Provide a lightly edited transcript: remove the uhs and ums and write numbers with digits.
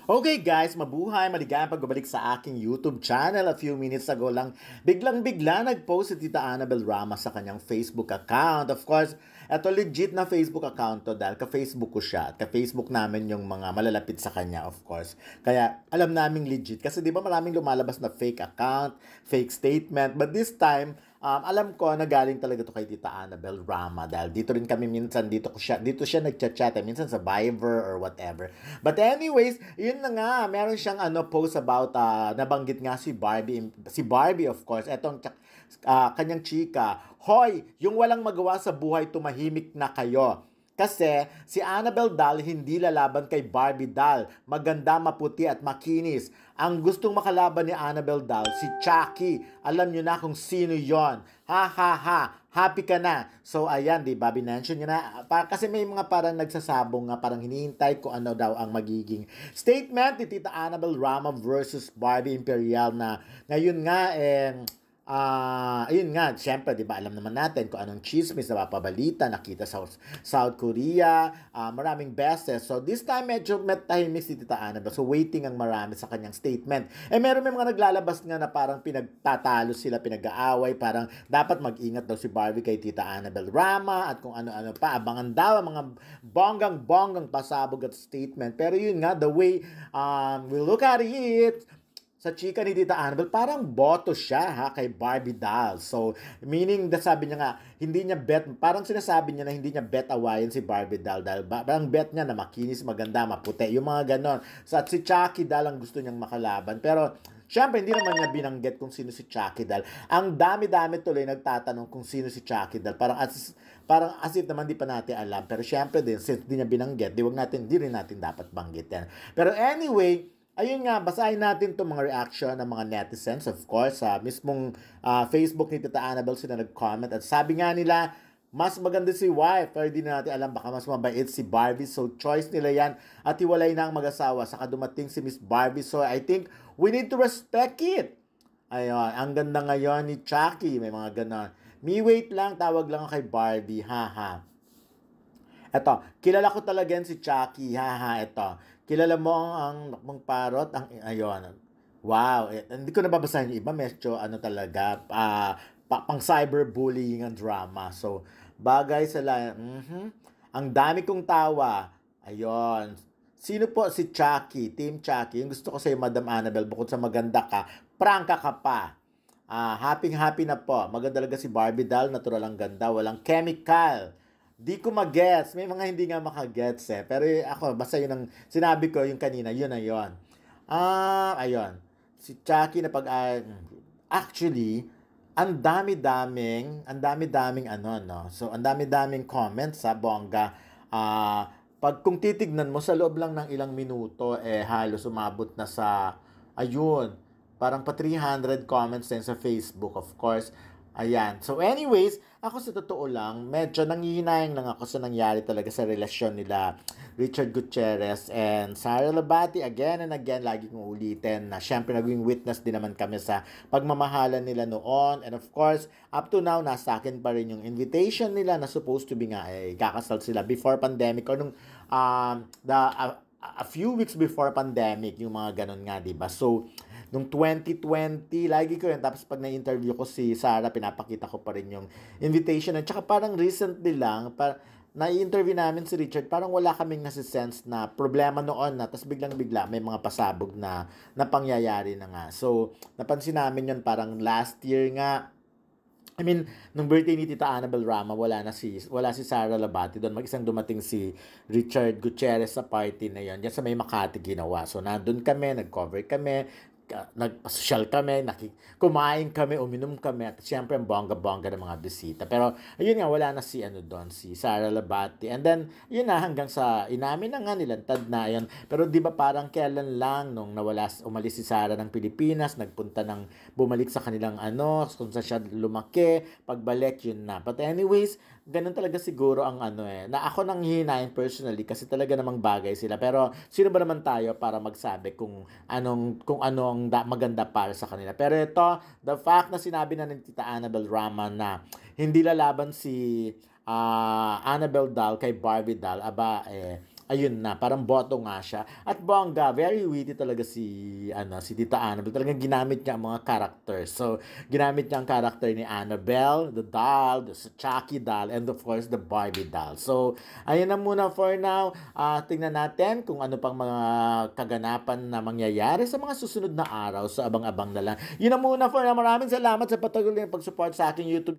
Okay guys, mabuhay, maligayang pagbabalik sa aking YouTube channel. A few minutes ago lang, biglang-bigla nag-post si Tita Annabel Rama sa kanyang Facebook account. Of course, eto legit na Facebook account to dahil ka-Facebook ko siya at ka-Facebook namin yung mga malalapit sa kanya, of course. Kaya alam naming legit kasi di ba maraming lumalabas na fake account, fake statement. But this time, alam ko na galing talaga to kay Tita Annabel Rama dahil dito rin kami minsan, dito siya nagchat-chat, minsan sa Viber or whatever. But anyways, yun na nga, meron siyang post about, nabanggit nga si Barbie of course, etong kanyang chika, Hoy, yung walang magawa sa buhay, tumahimik na kayo. Kasi si Annabel Doll hindi lalaban kay Barbie Doll. Maganda, maputi at makinis. Ang gustong makalaban ni Annabel Doll, si Chucky. Alam nyo na kung sino yon. Ha ha ha. Happy ka na. So ayan, di ba? Binention nyo na. Kasi may mga parang nagsasabong nga, parang hinihintay ko ano daw ang magiging statement ni Tita Annabel Rama versus Barbie Imperial na ngayon nga ayun nga, syempre, di ba, alam naman natin kung anong chismis na papabalita, nakita sa South Korea, maraming beses. So, this time, medyo tahimik si Tita Annabel. So, waiting ang marami sa kanyang statement. Meron may mga naglalabas nga na parang pinagtatalo sila, pinag-aaway, parang dapat mag-ingat daw si Barbie kay Tita Annabel Rama at kung ano-ano pa. Abangan daw ang mga bonggang-bonggang pasabog at statement. Pero yun nga, the way we look at it, sa chika ni Tita Annabel, parang boto siya kay Barbie Doll. So, meaning, sabi niya nga, hindi niya bet, parang sinasabi niya na hindi niya bet awayin si Barbie Doll dahil parang bet niya na makinis, maganda, maputi, yung mga ganon. So, at si Chucky Doll ang gusto niyang makalaban. Pero, syempre, hindi naman niya binanggit kung sino si Chucky Doll. Ang dami-dami tuloy nagtatanong kung sino si Chucky Doll. Parang as if naman di pa natin alam. Pero syempre din, since di niya binanggit, di rin natin dapat banggitin. Pero anyway, ayun nga, basahin natin itong mga reaction ng mga netizens, of course, sa mismong Facebook ni Tita Annabel sila nag-comment. At sabi nga nila, mas maganda si wife, pero di na natin alam, baka mas mabait si Barbie. So, choice nila yan. At hiwalay na ang mag-asawa. Saka dumating si Miss Barbie. So, I think we need to respect it. Ayun, ang ganda ngayon ni Chucky. May mga ganon. Me wait lang, tawag lang ako kay Barbie. Haha. Eto, kilala ko talaga yan si Chucky. Haha, eto. Kilala mo ang parot? Ayun. Wow. Hindi ko nababasahin yung iba. Medyo talaga, pang cyberbullying ang drama. So, bagay sa Ang dami kong tawa. Ayun. Sino po si Chucky? Team Chucky. Yung gusto ko sa'yo, Madam Annabel, bukod sa maganda ka, prangka ka pa. Happy na po. Maganda talaga si Barbie Doll. Natural ang ganda. Walang chemical. Di ko mag-gets. May mga hindi nga maka-gets Pero ako, basta yun ang sinabi ko yung kanina. Yun na yun. Ayun. Si Chucky na actually, ang dami-daming no? So, ang dami-daming comments sa bongga. Kung titignan mo, sa loob lang ng ilang minuto, halos umabot na sa, ayun, parang pa 300 comments din sa Facebook, of course. Ayan. So anyways, ako sa totoo lang, medyo nangihinayang lang ako sa nangyari talaga sa relasyon nila Richard Gutierrez and Sara Labati. Again and again, lagi kong ulitin na syempre naging witness din naman kami sa pagmamahalan nila noon. And of course, up to now, nasa akin pa rin yung invitation nila na supposed to be nga, kakasal sila before pandemic or nung a few weeks before pandemic, yung mga ganun nga, diba? So, nung 2020, lagi ko yun. Tapos pag na-interview ko si Sarah, pinapakita ko pa rin yung invitation. At saka parang recently lang, na-interview namin si Richard, parang wala kaming nasisense na problema noon na, tapos biglang-bigla may mga pasabog na pangyayari na nga. So, napansin namin yun parang last year nga, nung birthday ni Tita Annabel Rama, wala si Sara Labati doon. Mag-isang dumating si Richard Gutierrez sa party na yon. Diyan sa may Makati ginawa. So, nandun kami, nag-cover kami, nagpasosyal kami, kumain kami, uminom kami, at syempre ang bongga-bongga ng mga bisita. Pero, ayun nga, wala na si si Sara Labati. And then, yun na, hanggang sa inamin na nga nilantad na yun. Pero di ba parang kailan lang nung umalis si Sara ng Pilipinas, bumalik sa kanilang kung saan siya lumaki, pagbalik, yun na. But anyways, ganun talaga siguro ang na ako nang hihinayin personally kasi talaga namang bagay sila. Pero, sino ba naman tayo para magsabi kung anong maganda para sa kanila. Pero ito, the fact na sinabi na ni Tita Annabel Rama na hindi lalaban si Annabel Doll kay Barbie Doll, ayun na, parang boto nga siya. At bongga, very witty talaga si Tita Annabelle. Talagang ginamit niya ang mga characters. So, ginamit niya ang character ni Annabelle, the doll, the Chucky doll, and of course, the Barbie doll. So, ayun na muna for now. Tingnan natin kung ano pang mga kaganapan na mangyayari sa mga susunod na araw. So, abang-abang na lang. Yun na muna for now. Maraming salamat sa patuloy na pag-support sa aking YouTube